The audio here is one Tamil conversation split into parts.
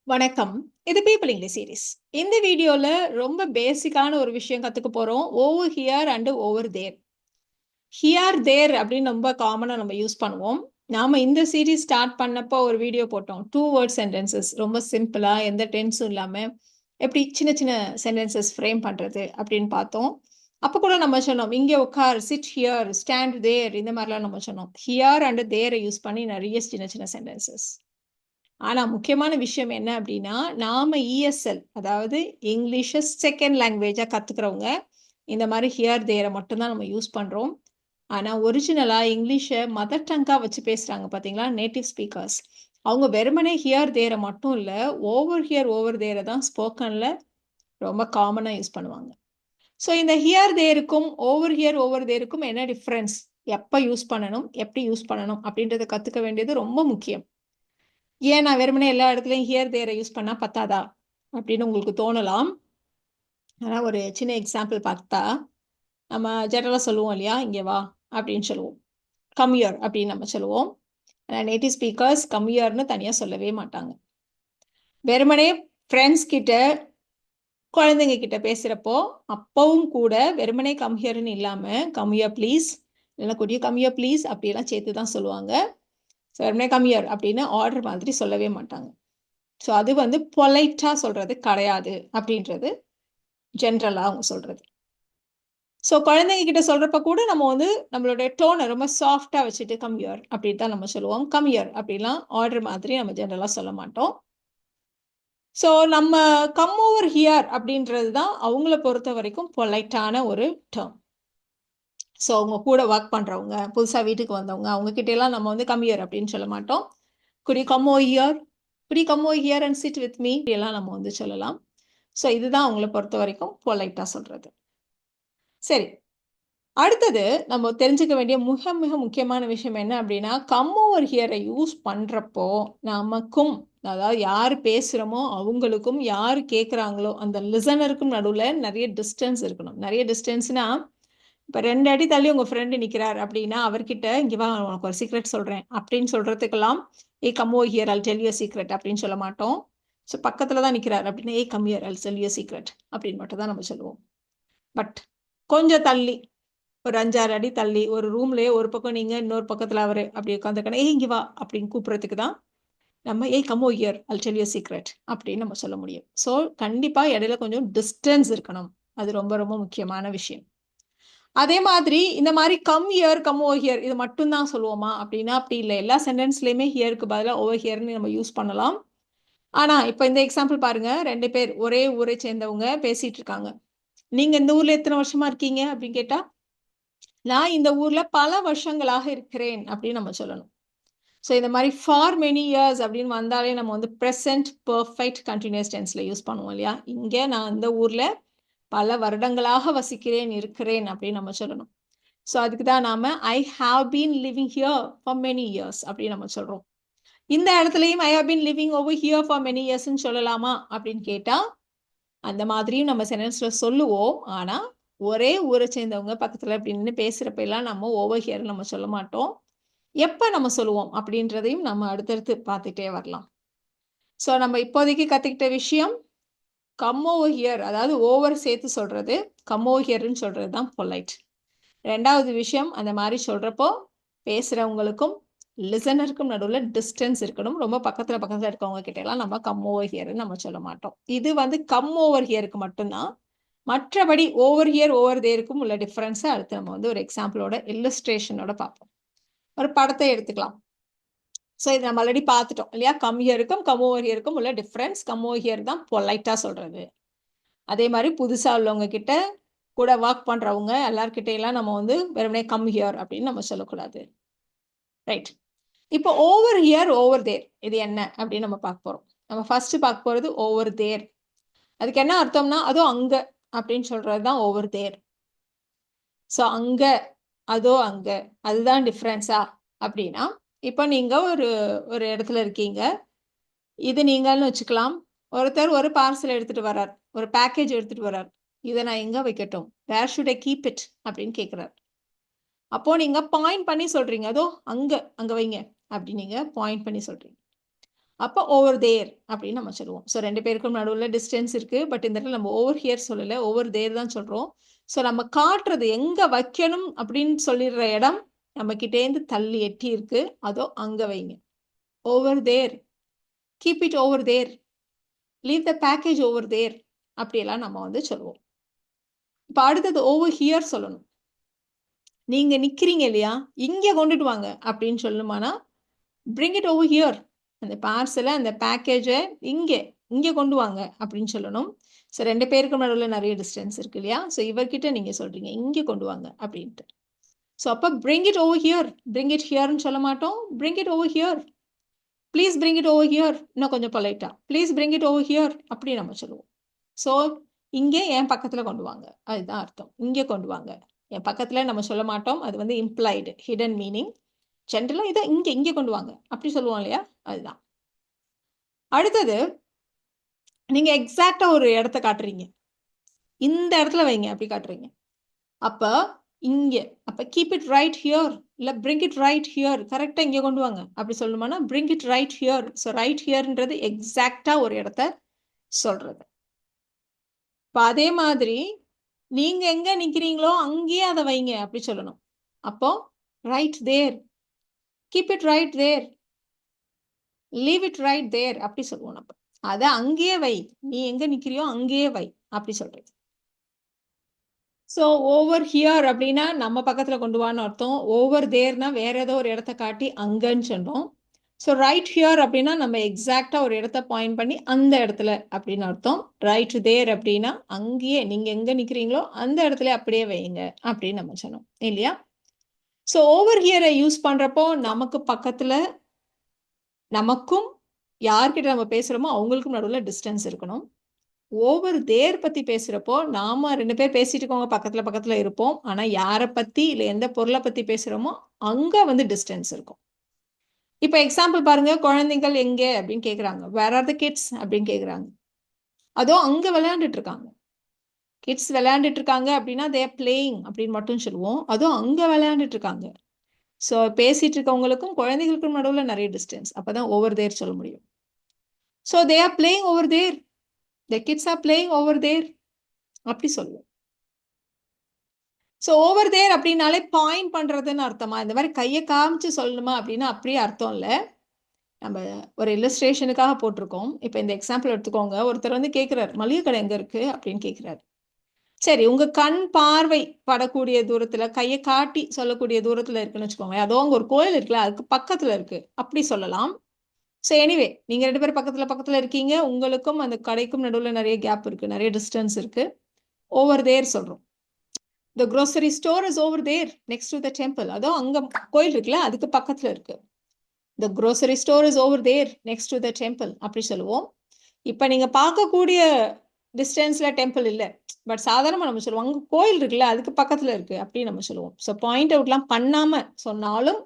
வணக்கம். இது பீப்பிள் இங்கிலீஷ் சீரிஸ். இந்த வீடியோல ரொம்ப பேசிக்கான ஒரு விஷயம் கத்துக்க போறோம். Over here and over there. Here, there அப்படின்னு ரொம்ப காமனா நம்ம யூஸ் பண்ணுவோம். நாம இந்த சீரிஸ் ஸ்டார்ட் பண்ணப்போ ஒரு வீடியோ போட்டோம். 2 வேர்ட் சென்டென்சஸ் ரொம்ப சிம்பிளா எந்த டென்ஸும் இல்லாம எப்படி சின்ன சின்ன சென்டென்சஸ் ஃப்ரேம் பண்றது அப்படின்னு பார்த்தோம். அப்ப கூட நம்ம சொன்னோம், இங்க உட்கார், சிட் ஹியர், ஸ்டாண்ட் தேர் இந்த மாதிரிலாம் நம்ம சொன்னோம். ஹியர் அண்ட் தேரை யூஸ் பண்ணி நிறைய சின்ன சின்ன சென்டென்சஸ். ஆனா முக்கியமான விஷயம் என்ன அப்படின்னா, நாம இஎஸ்எல் அதாவது இங்கிலீஷ செகண்ட் லாங்குவேஜா கத்துக்கிறவங்க, இந்த மாரி ஹியர், தேர மட்டும் தான் நம்ம யூஸ் பண்றோம். ஆனா ஒரிஜினலா இங்கிலீஷ மதர் டங்கா வச்சு பேசுறாங்க பார்த்தீங்களா, நேட்டிவ் ஸ்பீக்கர்ஸ். அவங்க வெறுமனே ஹியர், தேர மட்டும் இல்ல, ஓவர் ஹியர், ஓவர் தேர தான் ஸ்போக்கன்ல ரொம்ப காமனா யூஸ் பண்ணுவாங்க. ஸோ இந்த ஹியர், தேருக்கும் ஓவர் ஹியர், ஓவர் தேருக்கும் என்ன டிஃபரன்ஸ்? எப்ப யூஸ் பண்ணணும்? எப்படி யூஸ் பண்ணணும்? அப்படின்றத கத்துக்க வேண்டியது ரொம்ப முக்கியம். ஏன் நான் வெறுமனே எல்லா இடத்துலயும் ஹியர், தேர யூஸ் பண்ணா பத்தாதா? அப்படின்னு உங்களுக்கு தோணலாம். ஆனா ஒரு சின்ன எக்ஸாம்பிள் பார்த்தா, நம்ம ஜெனரலா சொல்லுவோம் இல்லையா? "இங்க வா" அப்படின்னு சொல்லுவோம். "கம் ஹியர்" அப்படின்னு நம்ம சொல்லுவோம். ஆனா நேட்டிவ் ஸ்பீக்கர்ஸ் கம் ஹியர்ன்னு தனியா சொல்லவே மாட்டாங்க. வெறுமனே ஃபிரெண்ட்ஸ் கிட்ட, குழந்தைங்க கிட்ட பேசுறப்போ, அப்பவும் கூட வெறுமனே கம் ஹியர்ன்னு இல்லாம, "கம் ஹியர் ப்ளீஸ்" இல்லன்னா "good you come here please" அப்படியெல்லாம் சேர்த்து தான் சொல்லுவாங்க. ஸோ வெறுமனே கம் ஹியர் அப்படின்னு ஆர்டர் மாதிரி சொல்லவே மாட்டாங்க. ஸோ அது வந்து பொலைட்டா சொல்றது கிடையாது அப்படின்றது ஜென்ரலா அவங்க சொல்றது. ஸோ குழந்தைங்க கிட்ட சொல்றப்ப கூட நம்ம வந்து நம்மளுடைய டோன ரொம்ப சாஃப்ட்டா வச்சுட்டு கம் ஹியர் அப்படின்னு தான் நம்ம சொல்லுவோம். கம் ஹியர் அப்படிலாம் ஆர்டர் மாதிரி நம்ம ஜென்ரலா சொல்ல மாட்டோம். ஸோ நம்ம கம் ஓவர் ஹியர் அப்படின்றது தான் அவங்கள பொறுத்த வரைக்கும் பொலைட்டான ஒரு டெர்ம். ஸோ அவங்க கூட ஒர்க் பண்றவங்க, புதுசா வீட்டுக்கு வந்தவங்க, அவங்க கிட்ட எல்லாம் நம்ம வந்து கம் ஹியர் அப்படின்னு சொல்ல மாட்டோம். Good you come over here? Good you come over here and sit with me? இப்படியெல்லாம் நம்ம வந்து சொல்லலாம். ஸோ இதுதான் அவங்கள பொறுத்த வரைக்கும் பொலைட்டா சொல்றது. சரி. அடுத்தது நம்ம தெரிஞ்சுக்க வேண்டிய மிக மிக முக்கியமான விஷயம் என்ன அப்படின்னா, கம் ஓவர் ஹியரை யூஸ் பண்றப்போ, நமக்கும் அதாவது யார் பேசுறோமோ அவங்களுக்கும், யார் கேட்குறாங்களோ அந்த லிசனருக்கும் நடுவுல நெறைய டிஸ்டன்ஸ் இருக்கணும். நெறைய டிஸ்டன்ஸ்னா, இப்ப 2 அடி தள்ளி உங்க ஃப்ரெண்ட் நிக்கிறார் அப்படின்னா, அவர்கிட்ட "இங்க வா உனக்கு ஒரு சீக்ரெட் சொல்றேன்" அப்படின்னு சொல்றதுக்கெல்லாம், "ஏய் come over here, I will tell you a secret" அப்படின்னு சொல்ல மாட்டோம். ஸோ பக்கத்துல தான் நிக்கிறார் அப்படின்னா, "ஏய் come here, I will tell you a secret" அப்படின்னு மட்டும் தான் நம்ம சொல்லுவோம். பட் கொஞ்சம் தள்ளி ஒரு 5, 6 அடி தள்ளி ஒரு ரூம்லயே ஒரு பக்கம் நீங்க, இன்னொரு பக்கத்துல அவரு அப்படி உட்காந்துருக்கணும். "ஏய் இங்க வா" அப்படின்னு கூப்பிடுறதுக்கு தான் நம்ம "ஏய் come over here, I will tell you a secret" அப்படின்னு நம்ம சொல்ல முடியும். ஸோ கண்டிப்பா இடையில கொஞ்சம் டிஸ்டன்ஸ் இருக்கணும். அது ரொம்ப ரொம்ப முக்கியமான விஷயம். அதே மாதிரி இந்த மாரி come here, come over here இது மட்டும் தான் சொல்லுவோமா? அப்படின்னா அப்படி இல்ல. எல்லா சென்டென்ஸ்லயுமே ஹியர்க்கு பதிலா ஓவர் ஹியர்ன்னு நம்ம யூஸ் பண்ணலாம். ஆனா இப்ப இந்த எக்ஸாம்பிள் பாருங்க. 2 பேர் ஒரே ஊரை சேர்ந்தவங்க பேசிட்டு இருக்காங்க. "நீங்க இந்த ஊர்ல எத்தன வருஷமா இருக்கீங்க?" அப்படின்னு கேட்டா, "நான் இந்த ஊர்ல பல வருஷங்களாக இருக்கிறேன்" அப்படின்னு நம்ம சொல்லணும். ஸோ இந்த மாரி ஃபார் மெனி இயர்ஸ் அப்படின்னு வந்தாலே நம்ம வந்து பிரசன்ட் பெர்ஃபெக்ட் கன்டினியூஸ் டென்ஸ்ல யூஸ் பண்ணுவோம் இல்லையா? இங்க நான் இந்த ஊர்ல பல வருடங்களாக வசிக்கிறேன், இருக்கிறேன் அப்படின்னு நம்ம சொல்லணும். ஸோ அதுக்கு தான் நாம I have been living here for many years அப்படின்னு நம்ம சொல்றோம். இந்த இடத்துலயும் I have been living over here for many இயர்ஸ்ன்னு சொல்லலாமா? அப்படின்னு கேட்டா, அந்த மாதிரியும் நம்ம சென்டென்ஸ்ல சொல்லுவோம். ஆனா, ஒரே ஊரை சேர்ந்தவங்க பக்கத்துல இப்படி நின்னு பேசுறப்ப எல்லாம் நம்ம ஓவர் ஹியர்ன்னு நம்ம சொல்ல மாட்டோம். எப்ப நம்ம சொல்லுவோம் அப்படின்றதையும் நம்ம அடுத்தடுத்து பார்த்துட்டே வரலாம். ஸோ நம்ம இப்போதைக்கு கத்துக்கிட்ட விஷயம், கம் ஓவர் ஹியர் அதாவது ஓவர் சேர்த்து சொல்றது. கம் ஓவர் ஹியர்ன்னு சொல்றது தான் பொலைட். 2வது விஷயம், அந்த மாரி சொல்றப்போ, பேசுறவங்களுக்கும், லிசனருக்கும் நடுவுல டிஸ்டன்ஸ் இருக்கணும். ரொம்ப பக்கத்துல பக்கத்துல இருக்கவங்க கிட்டலாம் நம்ம கம் ஓவர் ஹியர்ன்னு நம்ம சொல்ல மாட்டோம். இது வந்து கம் ஓவர் ஹியருக்கு மட்டும் தான். மற்றபடி ஓவர் ஹியர், ஓவர் தேர்க்கும் உள்ள டிஃபரன்ஸ அடுத்து நம்ம வந்து ஒரு எக்ஸாம்பிளோட இல்லஸ்ட்ரேஷனோட பார்ப்போம். ஒரு படத்தை எடுத்துக்கலாம். ஸோ இது நம்ம ஆல்ரெடி பார்த்துட்டோம் இல்லையா? கம் ஹியருக்கும், கம் ஓவர் ஹியருக்கும் உள்ள டிஃபரன்ஸ். கம் ஓவர் ஹியர் தான் பொலைட்டா சொல்றது. அதே மாரி புதுசா உள்ளவங்க கிட்ட, கூட வொர்க் பண்றவங்க எல்லார்கிட்டயும் நம்ம வந்து வெறுமனே கம் ஹியர் அப்படின்னு நம்ம சொல்லக்கூடாது. ரைட். இப்போ ஓவர் ஹியர், ஓவர் தேர் இது என்ன அப்படின்னு நம்ம பார்க்க போறோம். நம்ம ஃபர்ஸ்ட் பார்க்க போறது ஓவர் தேர். அதுக்கு என்ன அர்த்தம்னா, அதோ அங்க அப்படின்னு சொல்றது தான் ஓவர் தேர். ஸோ அங்க, அதோ அங்க அதுதான் டிஃபரன்ஸா அப்படின்னா, இப்போ நீங்க ஒரு ஒரு இடத்துல இருக்கீங்க. இது நீங்கன்னு வச்சுக்கலாம். ஒருத்தர் ஒரு பார்சல் எடுத்துட்டு வரார். ஒரு பேக்கேஜ் எடுத்துட்டு வரார். "இத நான் எங்க வைக்கட்டும்? Where should I keep it?" அப்படின்னு கேட்கிறார். அப்போ நீங்க பாயிண்ட் பண்ணி சொல்றீங்க. "அதோ அங்க, அங்க வைங்க." அப்படி நீங்க பாயிண்ட் பண்ணி சொல்றீங்க. அப்போ ஓவர் தேர் அப்படின்னு நம்ம சொல்லுவோம். ஸோ 2 பேருக்கும் நடுவில் டிஸ்டன்ஸ் இருக்கு. பட் இந்த இடத்துல நம்ம ஓவர் ஹியர் சொல்லலை, ஓவர் தேர் தான் சொல்றோம். ஸோ நம்ம காட்டுறது எங்க வைக்கணும் அப்படின்னு சொல்லிடுற இடம் நம்ம கிட்டேந்து தள்ளி எட்டி இருக்கு, அதோ அங்க வைங்க. Over there, keep it over there, leave the package over there, அப்படியெல்லாம் நம்ம வந்து சொல்லுவோம். இப்போ அடுத்தது ஓவர் ஹியர் சொல்லணும். நீங்க நிக்கிறீங்க இல்லையா, இங்க கொண்டுட்டு வாங்க அப்படின்னு சொல்லணுமானா bring it over here. அந்த பார்சலை, அந்த பேக்கேஜை இங்கே கொண்டு வாங்க அப்படின்னு சொல்லணும். ஸோ 2 பேருக்கு நடுவில் நிறைய டிஸ்டன்ஸ் இருக்கு இல்லையா, ஸோ இவர்கிட்ட நீங்க சொல்றீங்க இங்கே கொண்டு வாங்க அப்படின்ட்டு. ஸோ அப்போ bring it over here, bring it hereன்னு சொல்ல மாட்டோம், bring it over here, please bring it over here, இன்னும் கொஞ்சம் பொலைட்டா please bring it over here அப்படி நம்ம சொல்லுவோம். ஸோ இங்கே என் பக்கத்துல கொண்டு வாங்க, அதுதான் அர்த்தம். இங்கே கொண்டு வாங்க, என் பக்கத்துல நம்ம சொல்ல மாட்டோம், அது வந்து இம்ப்ளைடு ஹிடன் மீனிங். ஜென்ரலாக இதை இங்கே கொண்டு வாங்க அப்படி சொல்லுவோம் இல்லையா, அதுதான். அடுத்தது நீங்க எக்ஸாக்டா ஒரு இடத்த காட்டுறீங்க, இந்த இடத்துல வைங்க அப்படி காட்டுறீங்க. அப்ப அப்ப கீப் இட் ரைட் ஹியர், இல்ல பிரிங் இட் ரைட் ஹியர், கரெக்டா இங்கே கொண்டு வாங்க அப்படி சொல்லணுமானா bring it right here. So right ஹியர்ன்றது எக்ஸாக்டா ஒரு இடத்த சொல்றது. இப்போ அதே மாதிரி நீங்க எங்க நிக்கிறீங்களோ அங்கேயே அதை வைங்க அப்படி சொல்லணும். அப்போ right there, keep it right there, leave it right there அப்படி சொல்லுவோம். நம்ம அதை அங்கேயே வை, நீ எங்க நிக்கிறியோ அங்கேயே வை அப்படி சொல்றது. ஸோ ஓவர் ஹியர் அப்படின்னா நம்ம பக்கத்துல கொண்டு வான்னு அர்த்தம். ஓவர் தேர்னா வேற ஏதோ ஒரு இடத்த காட்டி அங்கன்னு சொன்னோம். ஸோ ரைட் ஹியர் அப்படின்னா நம்ம எக்ஸாக்டா ஒரு இடத்த பாயிண்ட் பண்ணி அந்த இடத்துல அப்படின்னு அர்த்தம். ரைட் தேர் அப்படின்னா அங்கேயே நீங்க எங்க நிக்கிறீங்களோ அந்த இடத்துல அப்படியே வைங்க அப்படின்னு நம்ம சொன்னோம் இல்லையா. ஸோ ஓவர் ஹியரை யூஸ் பண்றப்போ நமக்கு பக்கத்துல, நமக்கும் யார்கிட்ட நம்ம பேசுறோமோ அவங்களுக்கும் நடுவில் டிஸ்டன்ஸ் இருக்கணும். ஓவர் தேர் பத்தி பேசுறப்போ நாம 2 பேர் பேசிட்டு இருக்கவங்க பக்கத்துல இருப்போம். ஆனா யாரை பத்தி இல்ல எந்த பொருளை பத்தி பேசுறோமோ அங்க வந்து டிஸ்டன்ஸ் இருக்கும். இப்ப எக்ஸாம்பிள் பாருங்க, குழந்தைகள் எங்க அப்படின்னு கேக்குறாங்க, வேர் ஆர் த கிட்ஸ் அப்படின்னு கேக்குறாங்க. அதோ அங்க விளையாண்டுட்டு இருக்காங்க, கிட்ஸ் விளையாண்டுட்டு இருக்காங்க அப்படின்னா தே ஆர் பிளேயிங் அப்படின்னு மட்டும் சொல்லுவோம். அதுவும் அங்க விளையாண்டுட்டு இருக்காங்க. ஸோ பேசிட்டு இருக்கவங்களுக்கும் குழந்தைகளுக்கும் நடுவில் நிறைய டிஸ்டன்ஸ், அப்பதான் ஓவர் தேர் சொல்ல முடியும். So they are playing over there, the kids are playing over there அப்படி சொல்லுவோம். ஸோ ஓவர் தேர் அப்படின்னாலே பாயிண்ட் பண்றதுன்னு அர்த்தமா, இந்த மாதிரி கையை காமிச்சு சொல்லணுமா அப்படின்னா அப்படியே அர்த்தம் இல்லை. நம்ம ஒரு இல்லஸ்ட்ரேஷனுக்காக போட்டிருக்கோம். இப்போ இந்த எக்ஸாம்பிள் எடுத்துக்கோங்க. ஒருத்தர் வந்து கேட்குறாரு மளிகை கடை எங்க இருக்கு அப்படின்னு கேட்குறாரு. சரி, உங்க கண் பார்வை படக்கூடிய தூரத்துல, கையை காட்டி சொல்லக்கூடிய தூரத்துல இருக்குன்னு வச்சுக்கோங்க. அதோ அங்க ஒரு கோயில் இருக்குல்ல அதுக்கு பக்கத்துல இருக்கு அப்படி சொல்லலாம். ஸோ எனிவே நீங்க 2 பேரும் பக்கத்துல இருக்கீங்க, உங்களுக்கும் அந்த கடைக்கும் நடுவில் நிறைய கேப் இருக்கு, நிறைய டிஸ்டன்ஸ் இருக்கு. ஓவர் தேர் சொல்றோம். The grocery store is over there next to the temple. அதோ அங்க கோயில் இருக்குல்ல அதுக்கு பக்கத்துல இருக்கு. The grocery store is over there next to the temple அப்படி சொல்லுவோம். இப்ப நீங்க பார்க்கக்கூடிய டிஸ்டன்ஸ்ல டெம்பிள் இல்லை, பட் சாதாரணமா நம்ம சொல்லுவோம் அங்க கோயில் இருக்குல்ல அதுக்கு பக்கத்துல இருக்கு அப்படின்னு நம்ம சொல்லுவோம். ஸோ பாயிண்ட் அவுட்லாம் பண்ணாம சொன்னாலும்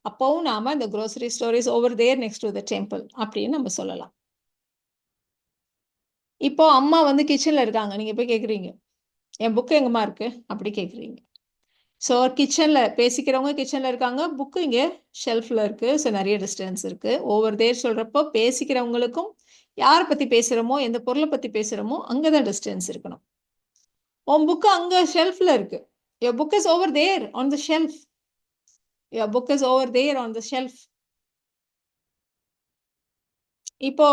அப்பவும் நாம the grocery store is over there next to the temple அப்படின்னு நம்ம சொல்லலாம். இப்போ அம்மா வந்து கிச்சன்ல இருக்காங்க, நீங்க போய் கேக்குறீங்க என் புக்கு எங்கம்மா இருக்கு அப்படி கேக்குறீங்க. ஸோ கிச்சன்ல பேசிக்கிறவங்க கிச்சன்ல இருக்காங்க, புக்கு இங்கே ஷெல்ஃப்ல இருக்கு. ஸோ நிறைய டிஸ்டன்ஸ் இருக்கு. ஓவர் தேர் சொல்றப்போ பேசிக்கிறவங்களுக்கும் யாரை பத்தி பேசுறோமோ எந்த பொருளை பத்தி பேசுறோமோ அங்கதான் டிஸ்டன்ஸ் இருக்கணும். உன் புக்கு அங்க ஷெல்ஃப்ல இருக்கு, your book is over there on the shelf, your book is over there on the shelf. இப்போ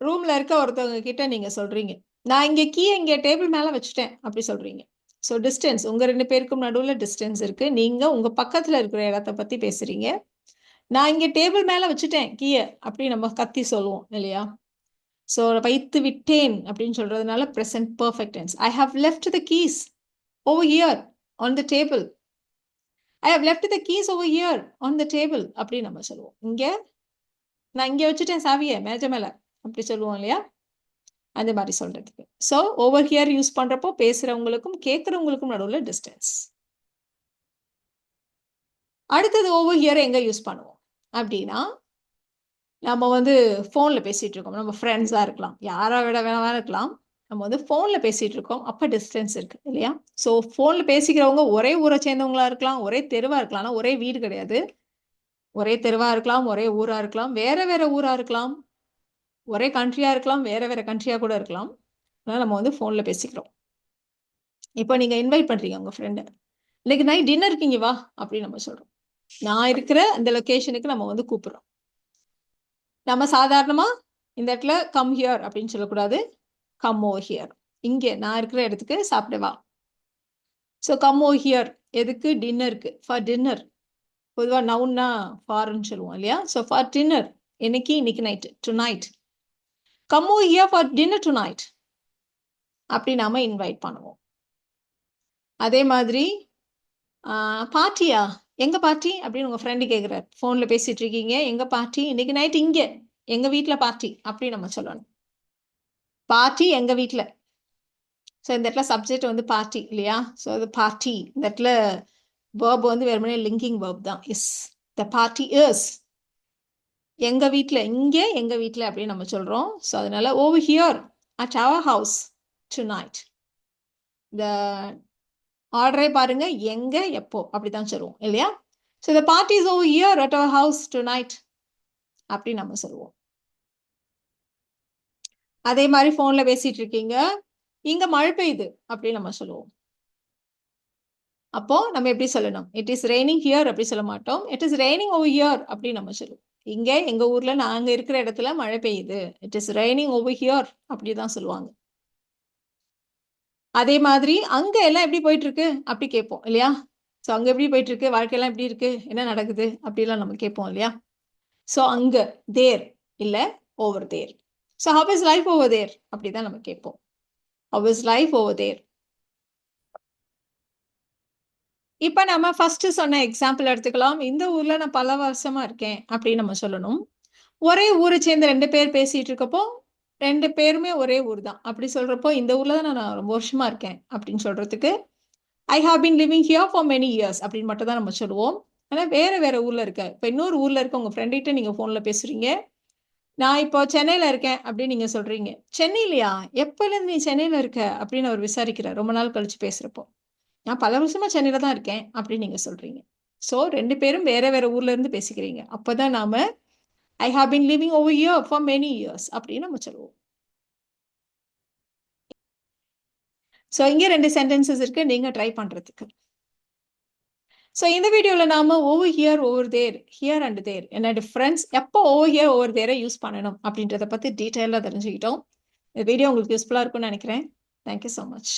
ரூம்ல இருக்க ஒருத்தவங்க கிட்ட நீங்க சொல்றீங்க நான் இங்க இங்க டேபிள் மேல வச்சுட்டேன் அப்படி சொல்றீங்க. ஸோ டிஸ்டன்ஸ் உங்க 2 பேருக்கும் நடுவில் டிஸ்டன்ஸ் இருக்கு. நீங்க உங்க பக்கத்துல இருக்கிற இடத்த பத்தி பேசுறீங்க. நான் இங்க டேபிள் மேல வச்சுட்டேன் கீய அப்படி நம்ம கத்தி சொல்லுவோம் இல்லையா. ஸோ வைத்து விட்டேன் அப்படின்னு சொல்றதுனால present perfect tense. I have left the keys over here on the table. I have left the keys over here on the table அப்படி நம்ம சொல்லுவோம். நான் இங்க வச்சுட்டேன் சாவியை மேஜை மேல அப்படி சொல்லுவோம் இல்லையா, அந்த மாதிரி சொல்றதுக்கு. ஸோ ஓவர் ஹியர் யூஸ் பண்றப்போ பேசுறவங்களுக்கும் கேட்கறவங்களுக்கும் நடுவில் டிஸ்டன்ஸ். அடுத்தது ஓவர் ஹியர் எங்க யூஸ் பண்ணுவோம் அப்படின்னா, நம்ம வந்து ஃபோன்ல பேசிட்டு இருக்கோம், நம்ம ஃப்ரெண்ட்ஸா இருக்கலாம், யாரா விட வேணா இருக்கலாம், நம்ம வந்து ஃபோன்ல பேசிட்டு இருக்கோம், அப்ப டிஸ்டன்ஸ் இருக்கு இல்லையா. ஸோ ஃபோன்ல பேசிக்கிறவங்க ஒரே ஊரை சேர்ந்தவங்களா இருக்கலாம், ஒரே தெருவா இருக்கலாம், ஒரே வீடு கிடையாது. ஒரே தெருவா இருக்கலாம், ஒரே ஊரா இருக்கலாம், வேற வேற ஊரா இருக்கலாம், ஒரே கண்ட்ரியா இருக்கலாம், வேற வேற கண்ட்ரியா கூட இருக்கலாம். அதனால நம்ம வந்து ஃபோன்ல பேசிக்கிறோம். இப்போ நீங்க இன்வைட் பண்றீங்க உங்க ஃப்ரெண்ட. இன்னைக்கு நைட் டின்னருக்கு இங்க வா அப்படின்னு நம்ம சொல்றோம். நான் இருக்கிற அந்த லொகேஷனுக்கு நம்ம வந்து கூப்பிடுறோம். நம்ம சாதாரணமா இந்த இடத்துல கம் ஹியர் அப்படின்னு சொல்லக்கூடாது. Come over here. இங்கே நான் இருக்கிற இடத்துக்கு சாப்பிட வா. ஸோ கம் ஓவர் ஹியர் எதுக்கு? டின்னருக்கு. For dinner. பொதுவா நவுன்னா ஃபார்ன்னு சொல்லுவோம் இல்லையா? So for dinner. இன்னைக்கு night. Tonight. Come over here for dinner tonight. அப்படி நாம இன்வைட் பண்ணுவோம். அதே மாதிரி பார்ட்டியா? எங்க பார்ட்டி? அப்படின்னு உங்க ஃப்ரெண்டு கேட்குறாரு. ஃபோன்ல பேசிட்டு இருக்கீங்க. எங்க பார்ட்டி? இன்னைக்கு நைட் இங்க. எங்க வீட்ல பார்ட்டி. அப்படி நம்ம சொல்லணும். பார்ட்டி எங்க வீட்ல. ஸோ இந்த இடத்துல சப்ஜெக்ட் வந்து பார்ட்டி இல்லையா? ஸோ அது பார்ட்டி. இந்த இடத்துல வேர்ப் வந்து வெறுமனே லிங்கிங் வேர்ப் தான். இஸ். The party is. எங்க வீட்ல. இங்கே எங்க வீட்ல அப்படின்னு நம்ம சொல்றோம். ஸோ அதனால over here at our house tonight. இந்த ஆர்டரே பாருங்க. எங்க எப்போ அப்படிதான் சொல்லுவோம் இல்லையா? So the party is over here at our house tonight அப்படி நம்ம சொல்லுவோம். அதே மாதிரி ஃபோன்ல பேசிட்டு இருக்கீங்க. இங்க மழை பெய்யுது அப்படின்னு நம்ம சொல்லுவோம். அப்போ நம்ம எப்படி சொல்லணும்? இட் இஸ் ரெய்னிங் ஹியர் அப்படி சொல்ல மாட்டோம். It is raining over here அப்படி நம்ம சொல்லுவோம். இங்க எங்க ஊர்ல நாங்க இருக்கிற இடத்துல மழை பெய்யுது. It is raining over here அப்படிதான் சொல்லுவாங்க. அதே மாதிரி அங்க எல்லாம் எப்படி போயிட்டு இருக்கு அப்படி கேட்போம் இல்லையா? ஸோ அங்க எப்படி போயிட்டு இருக்கு? வாழ்க்கையெல்லாம் எப்படி இருக்கு? என்ன நடக்குது? அப்படிலாம் நம்ம கேட்போம் இல்லையா? ஸோ அங்க தேர் இல்ல over there. So how is life over there அப்படிதான் நம்ம கேட்போம். How is life over there. இப்ப நம்ம ஃபர்ஸ்ட் சொன்ன எக்ஸாம்பிள் எடுத்துக்கலாம். இந்த ஊர்ல நான் பல வருஷமா இருக்கேன் அப்படின்னு நம்ம சொல்லணும். ஒரே ஊரை சேர்ந்த 2 பேர் பேசிட்டு இருக்கப்போ 2 பேருமே ஒரே ஊர் தான். அப்படி சொல்றப்போ இந்த ஊர்ல தான் நான் ரொம்ப வருஷமா இருக்கேன் அப்படின்னு சொல்றதுக்கு I have been living here for many years அப்படின்னு மட்டும் தான் நம்ம சொல்லுவோம். ஆனா வேற வேற ஊர்ல இருக்க. இப்போ இன்னொரு ஊர்ல இருக்க உங்க ஃப்ரெண்ட் கிட்ட நீங்க போன்ல பேசுறீங்க. நான் இப்போ சென்னையில இருக்கேன் அப்படின்னு நீங்க சொல்றீங்க. சென்னையிலயா? எப்பல இருந்து நீ சென்னையில இருக்க அப்படின்னு அவர் விசாரிக்கிறார். ரொம்ப நாள் கழிச்சு பேசுறப்போ. நான் பல வருஷமா சென்னையில தான் இருக்கேன் அப்படின்னு நீங்க சொல்றீங்க. ஸோ 2 பேரும் வேற வேற ஊர்ல இருந்து பேசிக்கிறீங்க. அப்பதான் நாம I have been living over here for many years அப்படின்னு நம்ம சொல்லுவோம். ஸோ இங்கே 2 சென்டென்சஸ் இருக்கு நீங்க ட்ரை பண்றதுக்கு. ஸோ இந்த வீடியோல நாம over here over there here and there என்ன டிஃபரன்ஸ், எப்போ ஓவர் ஹியர் ஓவர் தேரை யூஸ் பண்ணணும் அப்படின்றத பத்தி டீட்டெயிலாக தெரிஞ்சுக்கிட்டோம். இந்த வீடியோ உங்களுக்கு யூஸ்ஃபுல்லாக இருக்கும்னு நினைக்கிறேன். Thank you so much.